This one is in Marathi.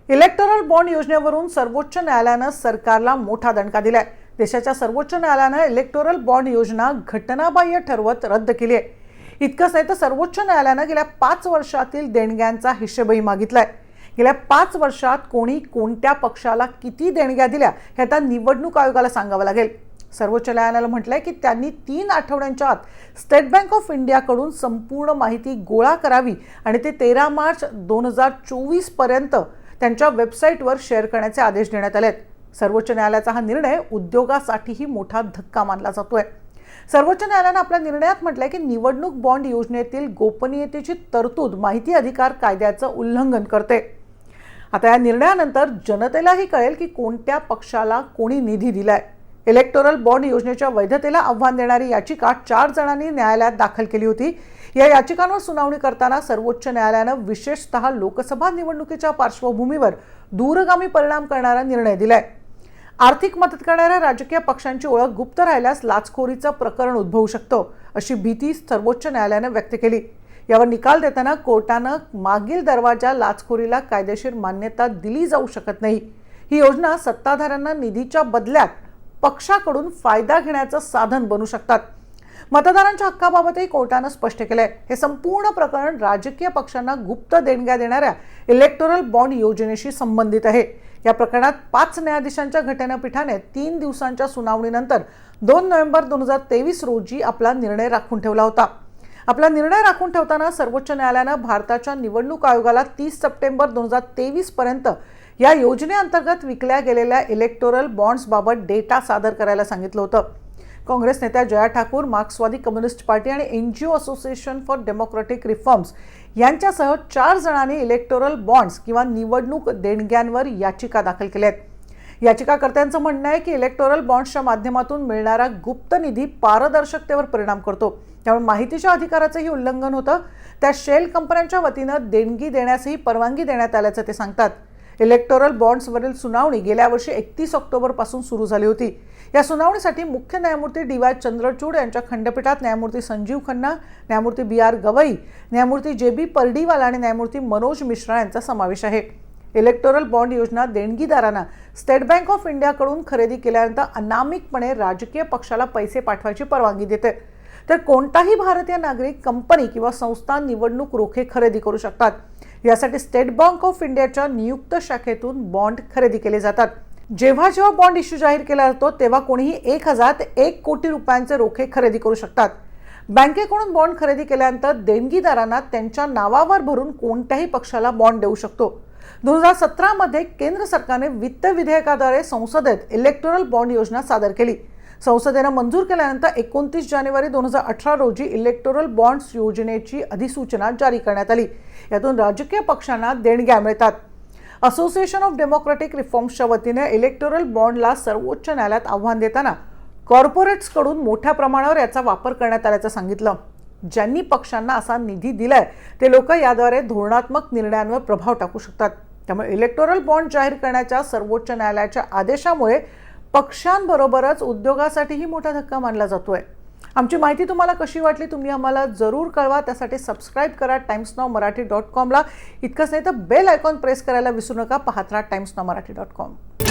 इलेक्टोरल बॉन्ड योजनेवरून सर्वोच्च न्यायालयानं सरकारला मोठा दणका दिलाय। देशाच्या सर्वोच्च न्यायालयानं इलेक्टोरल बॉन्ड योजना घटनाबाह्य ठरवत रद्द केली आहे। इतकंच नाही तर सर्वोच्च न्यायालयानं गेल्या 5 वर्षातील देणग्यांचा हिशेबही मागितलाय। गेल्या 5 वर्षात कोणी कोणत्या पक्षाला किती देणग्या दिल्या हे आता निवडणूक आयोगाला सांगावं लागेल। सर्वोच्च न्यायालयानं म्हटलंय की त्यांनी 3 आठवड्यांच्या आत स्टेट बँक ऑफ इंडियाकडून संपूर्ण माहिती गोळा करावी आणि ते 13 मार्च 2024 पर्यंत त्यांच्या वेबसाईटवर शेअर करण्याचे आदेश देण्यात आले आहेत। सर्वोच्च न्यायालयाचा हा निर्णय उद्योगासाठीही मोठा धक्का मानला जातोय। सर्वोच्च न्यायालयाने आपल्या निर्णयात म्हटलंय की निवडणूक बॉन्ड योजनेतील गोपनीयतेची तरतूद माहिती अधिकार कायद्याचं उल्लंघन करते। आता या निर्णयानंतर जनतेलाही कळेल की कोणत्या पक्षाला कोणी निधी दिलाय। इलेक्टोरल बॉन्ड योजनेच्या वैधतेला आव्हान देणारी याचिका 4 जणांनी न्यायालयात दाखल केली होती। या याचिकांवर सुनावणी करताना सर्वोच्च न्यायालयानं विशेषतः लोकसभा निवडणुकीच्या पार्श्वभूमीवर दूरगामी परिणाम करणारा निर्णय दिलाय। आर्थिक मदत करणाऱ्या राजकीय पक्षांची ओळख गुप्त राहिल्यास लाचखोरीचं प्रकरण उद्भवू शकतं, अशी भीती सर्वोच्च न्यायालयानं व्यक्त केली। यावर निकाल देताना कोर्टानं मागील दरवाजा लाचखोरीला कायदेशीर मान्यता दिली जाऊ शकत नाही। ही योजना सत्ताधाऱ्यांना निधीच्या बदल्यात पक्षाकडून फायदा घेण्याचं साधन बनू शकतात। मतदारांच्या हक्काबाबतही कोर्टानं स्पष्ट केलंय। हे संपूर्ण प्रकरण राजकीय पक्षांना गुप्त देणग्या देणाऱ्या इलेक्टोरल बॉन्ड योजनेशी संबंधित आहे। या प्रकरणात 5 न्यायाधीशांच्या घटनापीठाने 3 दिवसांच्या सुनावणीनंतर 2 नोव्हेंबर 2023 रोजी आपला निर्णय राखून ठेवला होता। आपला निर्णय राखून ठेवताना सर्वोच्च न्यायालयानं भारताच्या निवडणूक आयोगाला 30 सप्टेंबर 2023 पर्यंत या योजनेअंतर्गत विकल्या गेलेल्या इलेक्टोरल बॉन्ड्सबाबत डेटा सादर करायला सांगितलं होतं। काँग्रेस नेत्या जया ठाकूर, मार्क्सवादी कम्युनिस्ट पार्टी आणि NGO association for democratic reforms यांच्यासह 4 जणांनी इलेक्टोरल बॉन्ड्स किंवा निवडणूक देणग्यांवर याचिका दाखल केल्या आहेत। याचिकाकर्त्यांचं म्हणणं आहे की इलेक्टोरल बॉन्ड्सच्या माध्यमातून मिळणारा गुप्त निधी पारदर्शकतेवर परिणाम करतो, त्यामुळे माहितीच्या अधिकाराचंही उल्लंघन होतं। त्या शेल कंपन्यांच्या वतीनं देणगी देण्यासही परवानगी देण्यात आल्याचं ते सांगतात। इलेक्टोरल बॉन्ड्सवरील सुनावणी गेल्या वर्षी 31 ऑक्टोबर पासून सुरू झाली होती। या सुनावणीसाठी मुख्य न्यायमूर्ती DY चंद्रचूड यांच्या खंडपीठात न्यायमूर्ती संजीव खन्ना, न्यायमूर्ती BR गवई, न्यायमूर्ती JB पर्डीवाला आणि न्यायमूर्ती मनोज मिश्रा यांचा समावेश आहे। इलेक्टोरल बॉन्ड योजना देणगीदारांना स्टेट बँक ऑफ इंडियाकडून खरेदी केल्यानंतर अनामिकपणे राजकीय पक्षाला पैसे पाठवायची परवानगी देते। तर कोणताही भारतीय नागरिक, कंपनी किंवा संस्था निवडणूक रोखे खरेदी करू शकतात। यासाठी स्टेट बँक ऑफ इंडियाच्या नियुक्त शाखेतून बॉन्ड खरेदी केले जातात। जेव्हा बॉन्ड इश्यू जाहीर केला जातो तेव्हा कोणीही 1000 ते 1 कोटी रुपयांचे रोखे खरेदी करू शकतात। बँकेकडून बॉन्ड खरेदी केल्यानंतर देणगीदारांना त्यांच्या नावावर भरून कोणत्याही पक्षाला बॉन्ड देऊ शकतो। 2017 मध्ये केंद्र सरकारने वित्त विधेयकाद्वारे संसदेत इलेक्टोरल बॉन्ड योजना सादर केली। संसदेनं मंजूर केल्यानंतर 29 जानेवारी 2018 रोजी इलेक्टोरल बॉन्ड्स योजनेची अधिसूचना जारी करण्यात आली। यातून राजकीय पक्षांना देणग्या मिळतात। असोसिएशन ऑफ डेमोक्रेटिक रिफॉर्म्सच्या वतीने इलेक्टोरल बॉन्डला सर्वोच्च न्यायालयात आव्हान देताना कॉर्पोरेट्सकडून मोठ्या प्रमाणावर याचा वापर करण्यात आल्याचं सांगितलं। ज्यांनी पक्षांना असा निधी दिलाय ते लोक याद्वारे धोरणात्मक निर्णयांवर प्रभाव टाकू शकतात। त्यामुळे इलेक्टोरल बॉन्ड जाहीर करण्याच्या सर्वोच्च न्यायालयाच्या आदेशामुळे पक्षांबरोबरच उद्योगासाठीही मोठा धक्का मानला जातोय। आमची माहिती तुम्हाला कशी वाटली तुम्ही आम्हाला जरूर कळवा। त्यासाठी सबस्क्राइब करा timesnowmarathi.com ला। इतकंच नाही तर बेल आयकॉन प्रेस करायला विसरू नका। पाहत राहा timesnowmarathi.com।